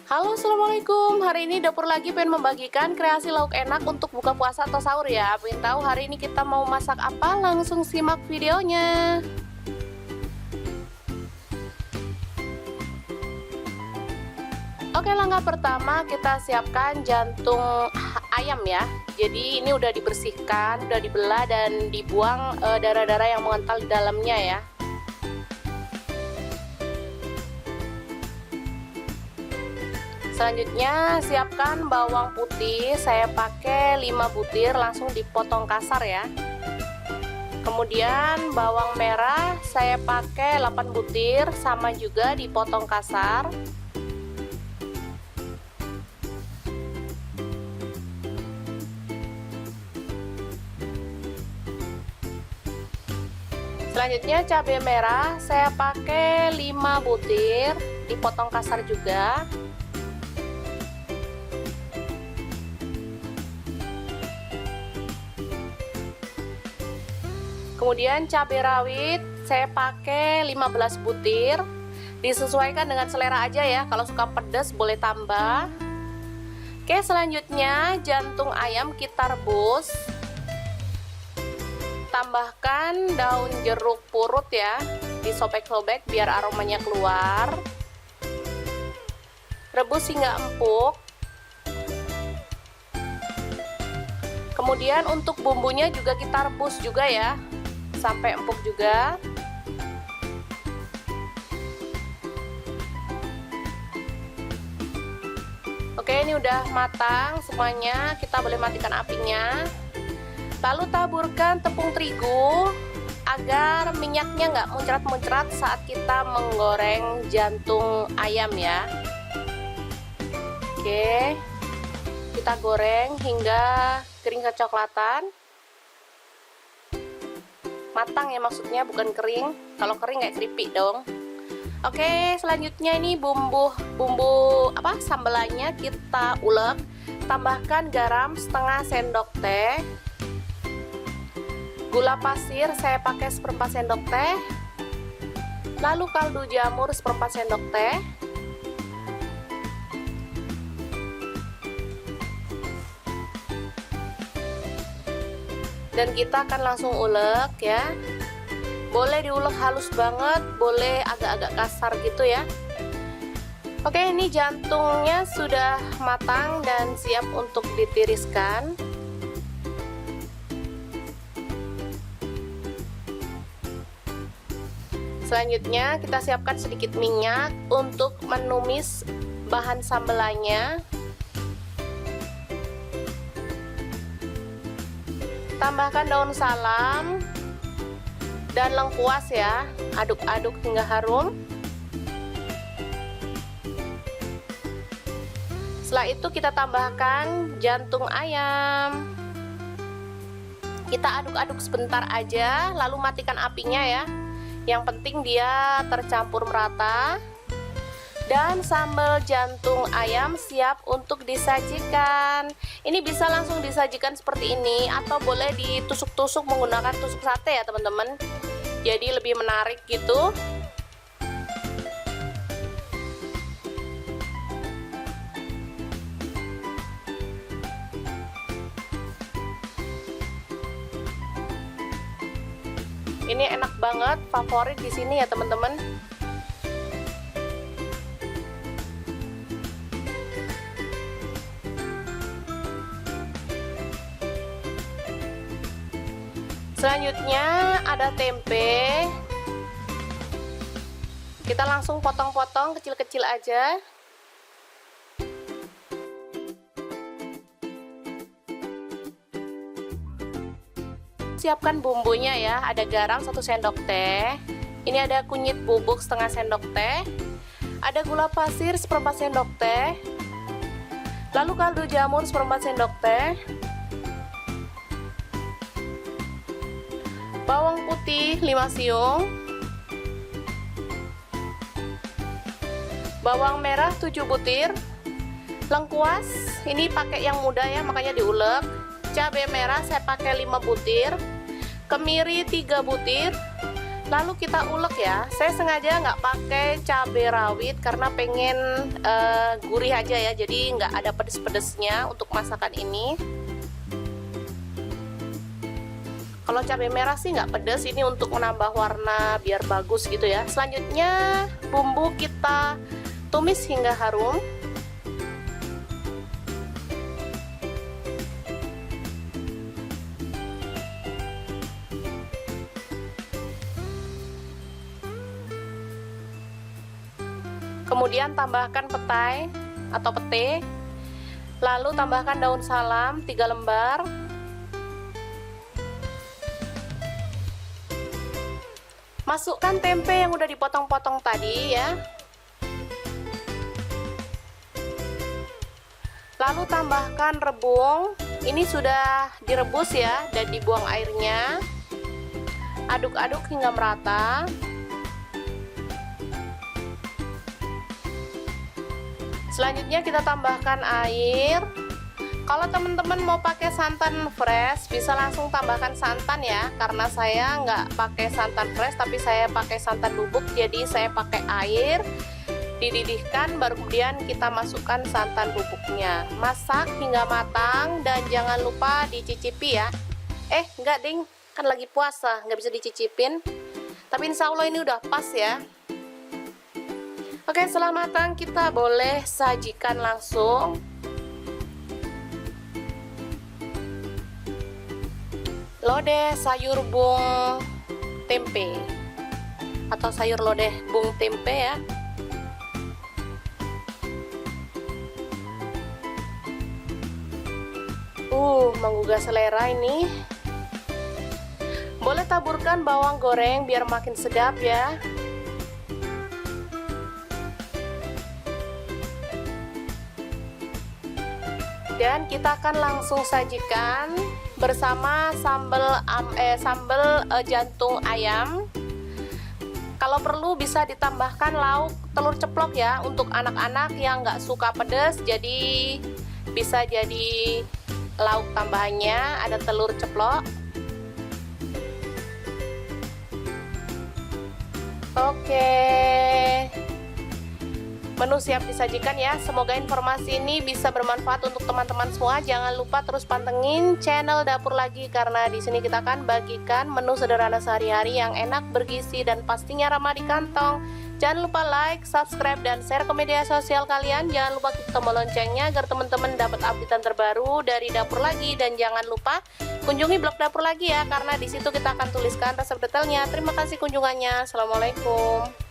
Halo, assalamualaikum. Hari ini dapur lagi pengen membagikan kreasi lauk enak untuk buka puasa atau sahur ya. Pengen tahu hari ini kita mau masak apa? Langsung simak videonya. Oke, langkah pertama kita siapkan jantung ayam ya. Jadi ini udah dibersihkan, udah dibelah dan dibuang darah-darah yang mengental di dalamnya ya. Selanjutnya siapkan bawang putih, saya pakai 5 butir langsung dipotong kasar ya. Kemudian bawang merah saya pakai 8 butir sama juga dipotong kasar. Selanjutnya cabai merah saya pakai 5 butir dipotong kasar juga. Kemudian cabai rawit saya pakai 15 butir. Disesuaikan dengan selera aja ya. Kalau suka pedas boleh tambah. Oke, selanjutnya jantung ayam kita rebus. Tambahkan daun jeruk purut ya. Disobek-sobek biar aromanya keluar. Rebus hingga empuk. Kemudian untuk bumbunya juga kita rebus juga ya, sampai empuk juga. Oke, ini udah matang semuanya, kita boleh matikan apinya. Lalu taburkan tepung terigu agar minyaknya nggak muncrat-muncrat saat kita menggoreng jantung ayam ya. Oke, kita goreng hingga kering kecoklatan. Matang ya maksudnya, bukan kering. Kalau kering kayak keripik dong. Oke, selanjutnya ini bumbu sambelannya kita ulek. Tambahkan garam setengah sendok teh. Gula pasir saya pakai 1/4 sendok teh. Lalu kaldu jamur 1/4 sendok teh. Dan kita akan langsung ulek ya. Boleh diulek halus banget, boleh agak-agak kasar gitu ya. Oke, ini jantungnya sudah matang dan siap untuk ditiriskan. Selanjutnya kita siapkan sedikit minyak untuk menumis bahan sambelannya. Tambahkan daun salam dan lengkuas ya, aduk-aduk hingga harum. Setelah itu kita tambahkan jantung ayam. Kita aduk-aduk sebentar aja, lalu matikan apinya ya. Yang penting dia tercampur merata. Dan sambal jantung ayam siap untuk disajikan. Ini bisa langsung disajikan seperti ini atau boleh ditusuk-tusuk menggunakan tusuk sate ya teman-teman. Jadi lebih menarik gitu. Ini enak banget, favorit di sini ya teman-teman. Selanjutnya ada tempe. Kita langsung potong-potong kecil-kecil aja. Siapkan bumbunya ya. Ada garam 1 sendok teh. Ini ada kunyit bubuk setengah sendok teh. Ada gula pasir 1/4 sendok teh. Lalu kaldu jamur 1/4 sendok teh. Bawang putih 5 siung. Bawang merah 7 butir. Lengkuas ini pakai yang muda ya, makanya diulek. Cabai merah saya pakai 5 butir. Kemiri 3 butir. Lalu kita ulek ya. Saya sengaja nggak pakai cabai rawit karena pengen gurih aja ya, jadi nggak ada pedes-pedesnya untuk masakan ini. Kalau cabai merah sih nggak pedes, ini untuk menambah warna biar bagus gitu ya. Selanjutnya bumbu kita tumis hingga harum. Kemudian tambahkan petai atau pete. Lalu tambahkan daun salam 3 lembar. Masukkan tempe yang udah dipotong-potong tadi ya. Lalu tambahkan rebung. Ini sudah direbus ya dan dibuang airnya. Aduk-aduk hingga merata. Selanjutnya kita tambahkan air. Kalau teman-teman mau pakai santan fresh, bisa langsung tambahkan santan ya. Karena saya nggak pakai santan fresh, tapi saya pakai santan bubuk. Jadi saya pakai air, dididihkan, baru kemudian kita masukkan santan bubuknya. Masak hingga matang dan jangan lupa dicicipi ya. Enggak ding, kan lagi puasa, nggak bisa dicicipin. Tapi insya Allah ini udah pas ya. Oke, setelah matang kita boleh sajikan langsung. Lodeh sayur bung tempe atau sayur lodeh bung tempe ya. Menggugah selera ini. Boleh taburkan bawang goreng biar makin sedap ya. Dan kita akan langsung sajikan bersama sambal jantung ayam. Kalau perlu bisa ditambahkan lauk telur ceplok ya, untuk anak-anak yang nggak suka pedas, jadi bisa jadi lauk tambahannya, ada telur ceplok. Oke, menu siap disajikan ya. Semoga informasi ini bisa bermanfaat untuk teman-teman semua. Jangan lupa terus pantengin channel Dapur Lagi, karena di sini kita akan bagikan menu sederhana sehari-hari yang enak, bergizi, dan pastinya ramah di kantong. Jangan lupa like, subscribe, dan share ke media sosial kalian. Jangan lupa klik tombol loncengnya agar teman-teman dapat update terbaru dari Dapur Lagi. Dan jangan lupa kunjungi blog Dapur Lagi ya, karena di situ kita akan tuliskan resep detailnya. Terima kasih kunjungannya. Assalamualaikum.